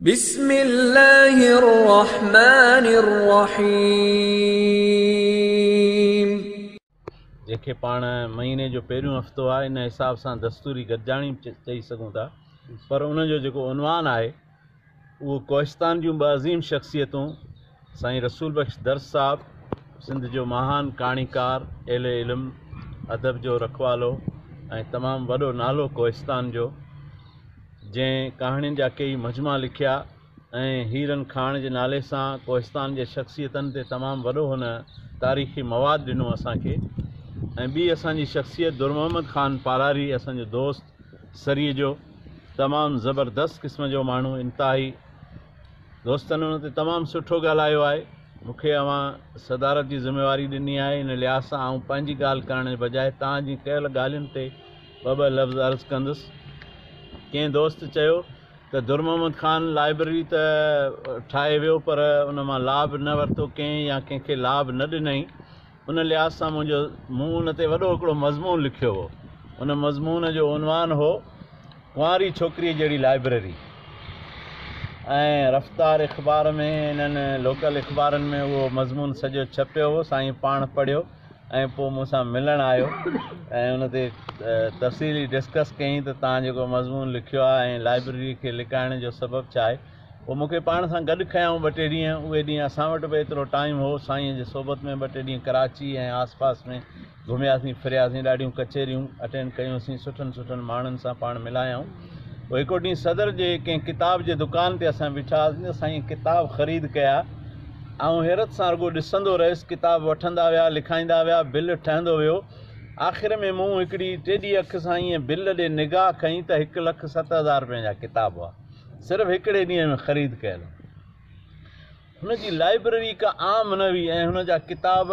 बिस्मिल्लाहिर्रहमानिर्रहीम। जेके पाण महीने जो पहिरियों हफ़्तो आहे इन हिसाब सां दस्तूरी गॾिजाणी चई सघूं था, पर उनजो जेको उनवान आहे उहो कोहिस्तान जूं ॿ अज़ीम शख़्सियतूं साईं रसूल बख्श दर्स साहब, सिंध जो महान कहाणीकार, एले इल्म, अदब जो रखवालो ऐं तमामु वॾो नालो कोहिस्तान जो, जंहिं कहाणियुनि जा कई मजमा लिखिया ऐं हीरन खान जे नाले सां कोहिस्तान जे शख़्सियतनि ते तमामु वॾो हुन तारीख़ी मवाद ॾिनो असांखे। ऐं ॿी असांजी शख़्सियत दुर मोहम्मद ख़ान पालारी, असांजो दोस्त सरीअ जो, तमामु ज़बरदस्त क़िस्म जो माण्हू, इंतिहाई दोस्तनि हुन ते तमामु सुठो ॻाल्हायो आहे। मूंखे अवां सदारत जी ज़िम्मेवारी ॾिनी आहे, इन लिहाज़ सां आउं पंहिंजी ॻाल्हि करण जे बजाए तव्हांजी कयल ॻाल्हियुनि ते ॿ लफ़्ज़ अर्ज़ु कंदुसि। कंहिं दोस्त चयो त दुर मोहम्मद ख़ान लाइब्रेरी त ठाहे वियो, पर उन मां लाभ न वरितो कंहिं या कंहिंखे लाभ न ॾिनई। उन लिहाज़ सां मूं उन ते वॾो हिकिड़ो मज़मून लिखियो हो। उन मज़मून जो उनवान हो कुंवारी छोकिरीअ जहिड़ी लाइब्रेरी। ऐं रफ़्तार अख़बार में, इन्हनि लोकल अख़बारनि में उहो मज़मून सॼो छपियो हो। साईं पाण पढ़ियो ऐं पोइ मूंसां मिलणु आयो ऐं उन ते तफ़सीली डिस्कस कयईं त तव्हां जेको मज़मून लिखियो आहे ऐं लाइब्रेरी खे लिकाइण जो सबबु छा आहे। पोइ मूंखे पाण सां गॾु खयाऊं 2-3 ॾींहं। उहे ॾींहं असां वटि बि एतिरो टाइम हो, साईं जे सोबत में 2-3 ॾींहं कराची ऐं आसपास में घुमियासीं फिरियासीं, ॾाढियूं कचहरियूं अटेंड कयूंसीं, सुठनि माण्हुनि सां पाण मिलायाऊं। पोइ हिकु ॾींहुं सदर जे कंहिं किताब जे दुकान ते असां बीठा हुआसीं त साईं किताब ख़रीद कया। ऐं हैरत सां रुॻो ॾिसंदो रहियुसि, किताब वठंदा विया, लिखाईंदा विया, बिल ठहंदो वियो। आख़िर में मूं हिकिड़ी टेढी अख सां ईअं बिल ॾे निगाह खईं त 1,07,000 रुपए जा किताब हुआ, सिर्फ़ु हिकिड़े ॾींहं में ख़रीद कयल। हुनजी लाइब्रेरी का आम न हुई ऐं हुन जा किताब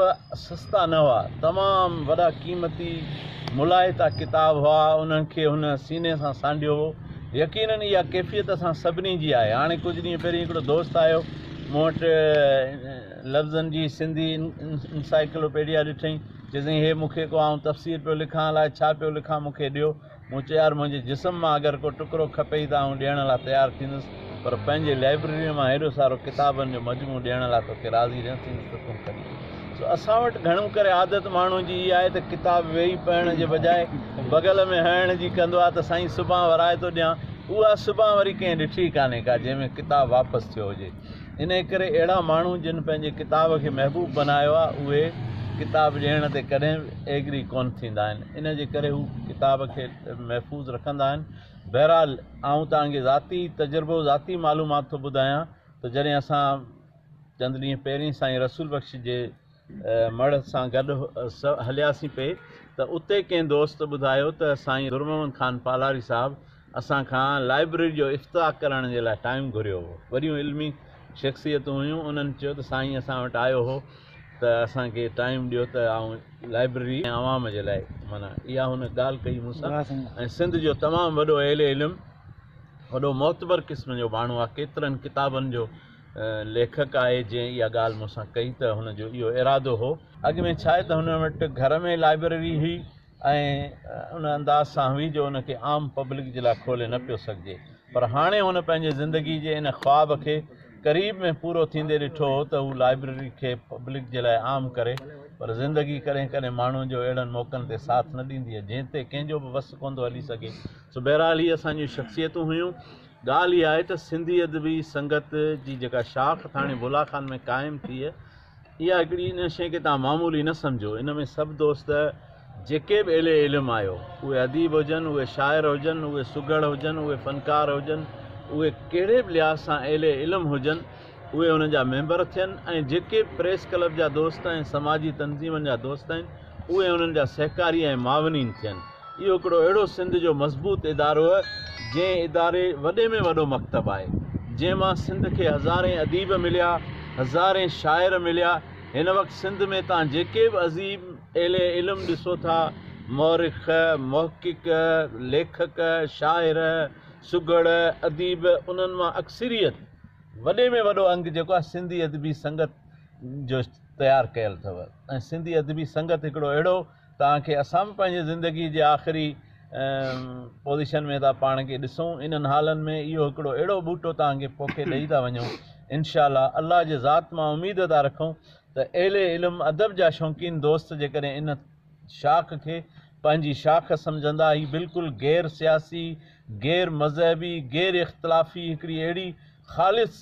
सस्ता न हुआ, तमामु वॾा क़ीमती मुलाहिता किताब हुआ। उन्हनि खे हुन सीने सां सांढियो हो। यकीनन इहा कैफ़ियत असां सभिनी जी आहे। हाणे कुझु ॾींहं पहिरीं हिकिड़ो दोस्त आयो, मूं वटि लफ़्ज़नि जी सिंधी इंसाइक्लोपीडिया ॾिठईं, चई हे मूंखे को आउं तफ़सीर पियो लिखां, अलाए छा पियो लिखां, मूंखे ॾियो। मूं चयो यार मुंहिंजे जिस्म मां अगरि को टुकड़ो खपेई त आउं ॾियण लाइ तयारु थींदुसि, पर पंहिंजे लाइब्रेरी मां हेॾो सारो किताबनि जो मजमू ॾियण लाइ तोखे राज़ी न थींदुसि त तूं खणी। सो असां वटि घणो करे आदत माण्हू जी इहा आहे त किताब वेही पढ़ण जे बजाए बग़ल में हणण जी कंदो आहे त साईं सुभाणे वराए थो ॾियां। उहा सुभाणे वरी कंहिं ॾिठी कान्हे का जंहिंमें किताब वापसि थियो हुजे। इन करे अहिड़ा माण्हू जिन पंहिंजे किताब खे महबूब बनायो आहे, उहे किताब ॾियण ते कॾहिं एग्री कोन थींदा आहिनि। इन जे करे हू किताब खे महफ़ूज़ रखंदा आहिनि। बहरहाल आउं तव्हांखे ज़ाती तजुर्बो, ज़ाती मालूमात थो ॿुधायां त जॾहिं असां चंद ॾींहं पहिरीं साईं रसूल बख्श जे मढ़ सां गॾु हलियासीं पे, त उते कंहिं दोस्त ॿुधायो त साईं दुर मोहम्मद ख़ान पालारी साहिबु असां खां लाइब्रेरी जो इफ़्तिताह करण जे लाइ टाइम घुरियो हो। वॾियूं इल्मी शख़्सियतूं हुयूं, उन्हनि चयो त साईं असां वटि आयो हो त असांखे टाइम ॾियो त आउं लाइब्रेरी ऐं आवाम जे लाइ, माना इहा हुन ॻाल्हि कई मूंसां। ऐं सिंध जो तमामु वॾो एले इल्म, वॾो मोतबर क़िस्म जो माण्हू आहे, केतिरनि किताबनि जो लेखक आहे, जंहिं इहा ॻाल्हि मूंसां कई त हुनजो इहो इरादो हो। अॻ में छा आहे त हुन वटि घर में लाइब्रेरी हुई ऐं उन अंदाज़ सां हुई जो हुनखे आम पब्लिक जे लाइ खोले न पियो सघिजे। पर हाणे हुन पंहिंजे ज़िंदगी जे इन ख्वाब खे क़रीब में पूरो थींदे ॾिठो हो त हू लाइब्रेरी खे पब्लिक जे लाइ आम करे। पर ज़िंदगी कॾहिं कॾहिं माण्हू जो अहिड़नि मौक़नि ते साथ न ॾींदी आहे जंहिं ते कंहिंजो बि वस कोन थो हली सघे। सो बहरहाल इहे असांजियूं शख़्सियतूं हुयूं। ॻाल्हि इहा आहे त सिंधी अदबी संगत जी जेका शाख हाणे बुला खान में क़ाइमु थी आहे, इहा हिकिड़ी इन शइ खे तव्हां मामूली न सम्झो। इन में सभु दोस्त जेके बि एले इल्म आयो, उहे अदीब हुजनि, उहे शाइर हुजनि, उहे सुगड़ हुजनि, उहे फ़नकार हुजनि, उहे कहिड़े बि लिहाज़ सां एले इल्म हुजनि, उहे उन्हनि जा मेंबर थियनि। ऐं जेके प्रेस क्लब जा दोस्त ऐं समाजी तंज़ीमनि जा दोस्त आहिनि, उहे उन्हनि जा सहकारी ऐं मावनीन थियनि। इहो हिकिड़ो अहिड़ो सिंध जो मज़बूत इदारो आहे, जंहिं इदारे वॾे में वॾो मकतबु आहे, जंहिं मां सिंध खे हज़ारें अदीब मिलिया, हज़ारें शाइर मिलिया। हिन वक़्तु सिंध में तव्हां जेके बि अज़ीम एले इल्म ॾिसो था, मौरिख़, मुहक़िक़, लेखक, शाइर, सुगड़, अदीब, उन्हनि मां अक्सरियत वॾे में वॾो अंग जेको आहे सिंधी अदबी संगत जो तयारु कयल अथव। ऐं सिंधी अदबी संगत हिकिड़ो अहिड़ो तव्हांखे असां बि पंहिंजे ज़िंदगी जे आख़िरी पोज़ीशन में था पाण खे ॾिसूं। इन्हनि हालनि में इहो हिकिड़ो अहिड़ो ॿूटो तव्हांखे पोखे ॾेई था वञूं, इंशाअल्लाह अल्लाह जे ज़ात मां उमेद था रखूं त अहिड़े इल्मु अदब जा शौक़ीन दोस्त जेकॾहिं इन शाख खे पंहिंजी शाख सम्झंदा, ही बिल्कुलु गैर सियासी, गैर मज़हबी, गैर इख़्तिलाफ़ी हिकिड़ी अहिड़ी ख़ालिस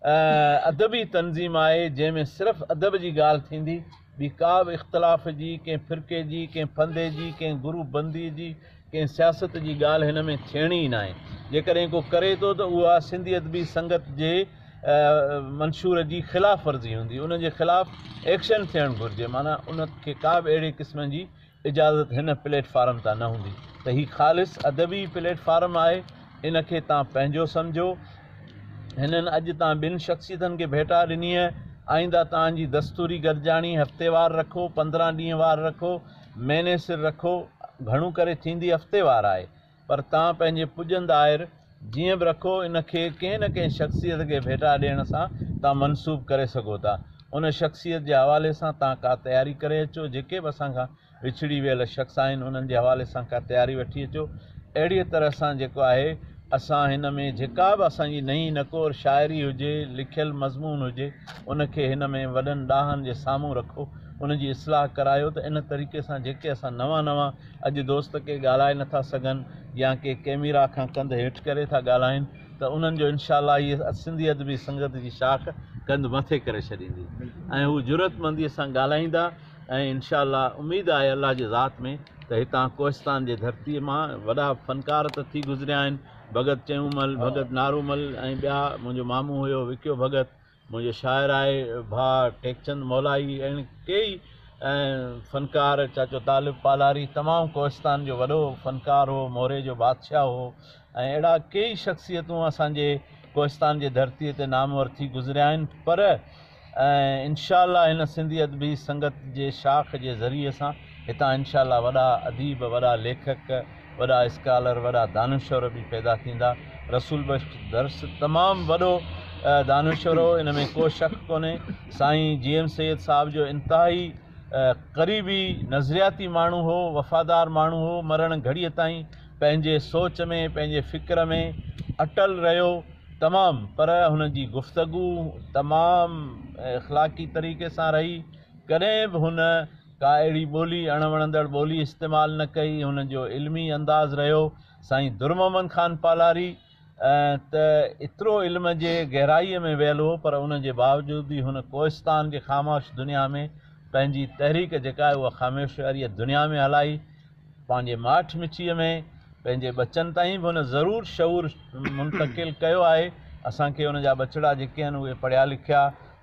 अदबी तंज़ीम आहे जंहिंमें सिर्फ़ु अदब जी ॻाल्हि थींदी, ॿी का बि इख़्तिलाफ़ जी, कंहिं फ़िरके जी, कंहिं फंदे जी, कंहिं गुरू बंदी जी, कंहिं सियासत जी ॻाल्हि हिन में थियणी ई न आहे। जेकॾहिं को करे थो त उहा सिंधी अदबी संगत जे मंशूर जी ख़िलाफ़ वर्ज़ी हूंदी, उनजे ख़िलाफ़ एक्शन थियणु घुरिजे, माना उनखे का बि अहिड़े क़िस्म जी इजाज़त हिन प्लेटफार्म तां न हूंदी। त ही ख़ालिस अदबी प्लेटफार्म आहे, इनखे तव्हां पंहिंजो सम्झो। हिननि अॼु तव्हां ॿिनि शख़्सियतनि खे भेटा ॾिनी आहे, आईंदा तव्हांजी दस्तूरी गॾिजाणी हफ़्तेवार रखो, 15 ॾींहं वार रखो, महीने सिर रखो, घणो करे थींदी हफ़्तेवार आहे, पर तव्हां पंहिंजे पुॼंदा आहिर जीअं बि रखो। इनखे कंहिं न कंहिं शख़्सियत खे भेटा ॾियण सां तव्हां मनसूब करे सघो था। उन शख़्सियत जे हवाले सां तव्हां का तयारी करे अचो, जेके बि असां खां विछड़ी वियल शख़्स आहिनि उन्हनि जे हवाले सां का तयारी वठी अचो। अहिड़ीअ तरह सां जेको आहे असां हिन में जेका बि असांजी नई नकोर शाइरी हुजे, लिखियलु मज़मून हुजे, उनखे हिन में वॾनि ॾाहनि जे साम्हूं रखो, उनजी इस्लाह करायो। त इन तरीक़े सां जेके असां नवां अॼु दोस्त के ॻाल्हाए नथा सघनि या के कैमरा खां कंध हेठि करे था ॻाल्हाइनि, त उन्हनि जो इनशाअल्लाह इहे सिंधी अदबी संगत जी शाख कंध मथे करे छॾींदी ऐं हू ज़रूरतमंदीअ सां ॻाल्हाईंदा। ऐं इनशाअल्लाह उमेदु आहे अल्लाह जे ज़ात में त हितां कोहिस्तान जे धरतीअ मां वॾा फ़नकार त थी गुज़रिया आहिनि, भगत चेऊंमल, भगत नारूमल ऐं ॿिया, मुंहिंजो मामू हुयो विक्यो भगत, मुंहिंजो शाइर आहे भाउ टेकचंद मौलाई, ऐं कई फ़नकार, चाचो तालिब पालारी, तमामु कोहिस्तान जो वॾो फ़नकार हो, मोरे जो बादशाह हो, ऐं अहिड़ा कई शख़्सियतूं असांजे कोहिस्तान जे धरतीअ ते नामवर थी गुज़रिया आहिनि। पर इंशाअल्लाह हिन सिंधी अदबी संगत जे शाख जे ज़रिए सां हितां इंशाअल्लाह वॾा अदीब, वॾा लेखक, वॾा स्कॉलर, वॾा दानिश्वर बि पैदा थींदा। रसूल बख्श दर्स तमामु वॾो दानिश्वर हो, इन में को शक कोन्हे। साईं GM सैयद साहब जो इंतिहाई क़रीबी नज़रियाती माण्हू हो, वफ़ादार माण्हू हो, मरण घड़ीअ ताईं पंहिंजे सोच में, पंहिंजे फ़िक्र में अटल रहियो तमामु। पर हुन जी गुफ़्तगू तमामु इख़लाक़ी तरीक़े सां रही, कॾहिं बि हुन का अहिड़ी ॿोली अणवणंदड़ ॿोली इस्तेमालु न कई, हुन जो इल्मी अंदाज़ रहियो। साईं दुरमोहम्मद ख़ान पालारी त एतिरो इल्म जे गहराईअ में वियल हो, पर उन जे बावजूद बि हुन कोहिस्तान जे ख़ामोश दुनिया में पंहिंजी तहरीक जेका आहे उहा ख़ामोशवारीअ दुनिया में हलाई। पंहिंजे माठ मिठीअ में पंहिंजे बचनि ताईं बि हुन ज़रूरु शऊर मुंतक़िल कयो आहे। असांखे हुन जा बचड़ा जेके आहिनि उहे पढ़िया लिखिया,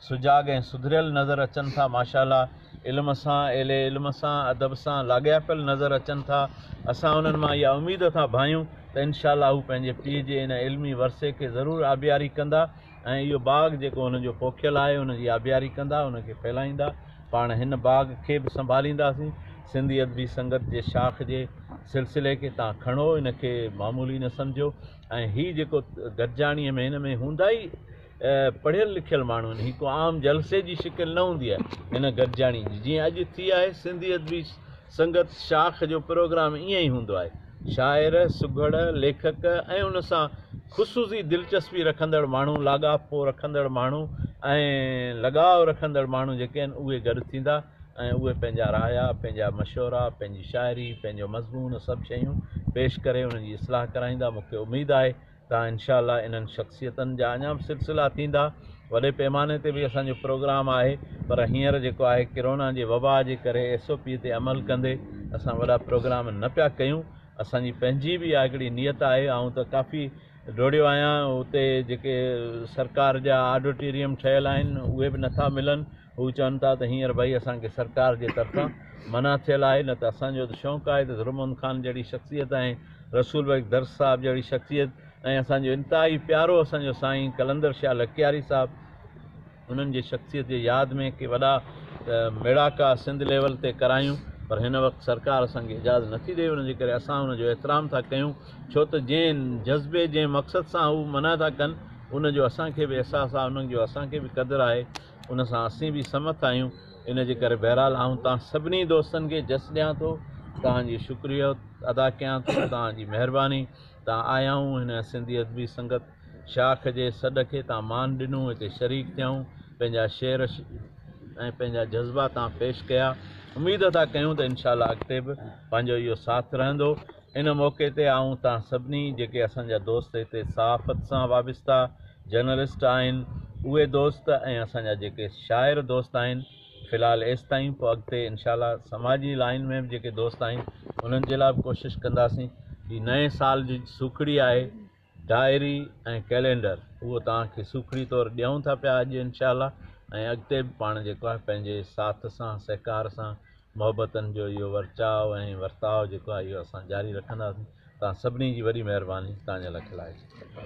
सुजाॻ ऐं सुधरियल नज़र अचनि था, माशाअल्लाह इल्म सां, एले इल्म सां, अदब सां लाॻापियल नज़र अचनि था। असां उन्हनि मां इहा उमेद था भायूं त इनशाअल्लाह हू पंहिंजे पीउ जे इन इल्मी वरसे खे ज़रूरु आबियारी कंदा ऐं इहो बाग़ जेको हुनजो पोखियल आहे उनजी आबियारी कंदा, उनखे फैलाईंदा। पाण हिन बाग़ खे बि संभालींदासीं। सिंधी अदबी संगत जे शाख जे सिलसिले खे तव्हां खणो, इनखे मामूली न सम्झो। ऐं हीअ जेको गॾिजाणीअ में हिन में हूंदा ई पढ़ियल लिखियल माण्हू आहिनि, हीअ को आम जलसे जी शिकिल न हूंदी आहे हिन गॾिजाणी जी। जीअं अॼु थी आहे सिंधी अदबी संगत शाख जो प्रोग्राम ईअं ई हूंदो आहे, शाइर, सुघड़, लेखक ऐं उन सां ख़ुसूसी दिलचस्पी रखंदड़ माण्हू, लाॻापो रखंदड़ माण्हू ऐं लॻाव रखंदड़ माण्हू जेके आहिनि उहे गॾु थींदा ऐं उहे पंहिंजा राया, पंहिंजा मशवरा, पंहिंजी शाइरी, पंहिंजो मज़मून सभु शयूं पेश करे उनजी इस्लाह कराईंदा। मूंखे उमेदु आहे तव्हां इनशाअल्लाह इन्हनि शख़्सियतनि जा अञा बि सिलसिला थींदा। वॾे पैमाने ते बि असांजो प्रोग्राम आहे, पर हींअर जेको आहे किरोना जे वबा जे करे SOP ते अमल कंदे असां वॾा प्रोग्राम न पिया कयूं। असांजी पंहिंजी बि इहा हिकिड़ी नियत आहे। ऐं त काफ़ी डोड़ियो आहियां, उते जेके सरकार जा ऑडिटोरियम ठहियल आहिनि उहे बि नथा मिलनि। हू चवनि था त हींअर भई असांखे सरकार जे तरफ़ां मना थियल आहे, न त असांजो त शौक़ु आहे त दुरमोहम्मद ख़ान जहिड़ी शख़्सियत ऐं रसूल बख्श दर्स साहिब जहिड़ी शख़्सियत ऐं असांजो इंतिहाई प्यारो असांजो साईं कलंदर शाह लखियारी साहिबु, उन्हनि जी शख़्सियत जे यादि में के वॾा मेड़ाका सिंध लेवल ते करायूं, पर हिन वक़्तु सरकार असांखे इजाज़त नथी ॾिए। उनजे करे असां उनजो एतिराम था कयूं, छो त जंहिं जज़्बे जंहिं मक़सद सां हू मना था कनि उनजो असांखे बि अहसासु आहे, उन्हनि जो असांखे बि क़दुरु आहे, उन सां असीं बि सहमत आहियूं। इन जे करे बहरहाल आऊं तव्हां सभिनी दोस्तनि खे जस ॾियां थो तव्हांजी शुक्रिया अदा कयां थो, तव्हांजी महिरबानी। तव्हां आया आहियूं हिन सिंधी अदबी संगत शाख जे सॾ खे तव्हां मान ॾिनो, हिते शरीक थियऊं, पंहिंजा शेर ऐं पंहिंजा जज़्बा तव्हां पेश कया। उमेद था कयूं त इनशाला अॻिते बि पंहिंजो इहो साथ रहंदो। इन मौक़े ते आऊं तव्हां सभिनी जेके असांजा दोस्त हिते सहाफ़त सां वाबस्ता जर्नलिस्ट आहिनि, उहे दोस्त ऐं असांजा जेके शाइर दोस्त आहिनि, फ़िलहालु एसि ताईं, पोइ अॻिते इनशाला समाजी लाइन में बि जेके दोस्त आहिनि उन्हनि जे लाइ बि कोशिशि कंदासीं। ही नए साल जी सूखड़ी आहे, डायरी ऐं कैलेंडर, उहो तव्हांखे सूखड़ी तौरु ॾियूं था पिया अॼु इनशाला। ऐं अॻिते बि पाण जेको आहे पंहिंजे साथ सां सहकार सां मोहबतनि जो इहो वर्चाव ऐं वर्ताव जेको आहे इहो असां जारी रखंदासीं। तव्हां सभिनी जी वॾी महिरबानी, तव्हांजे लाइ खिलाए।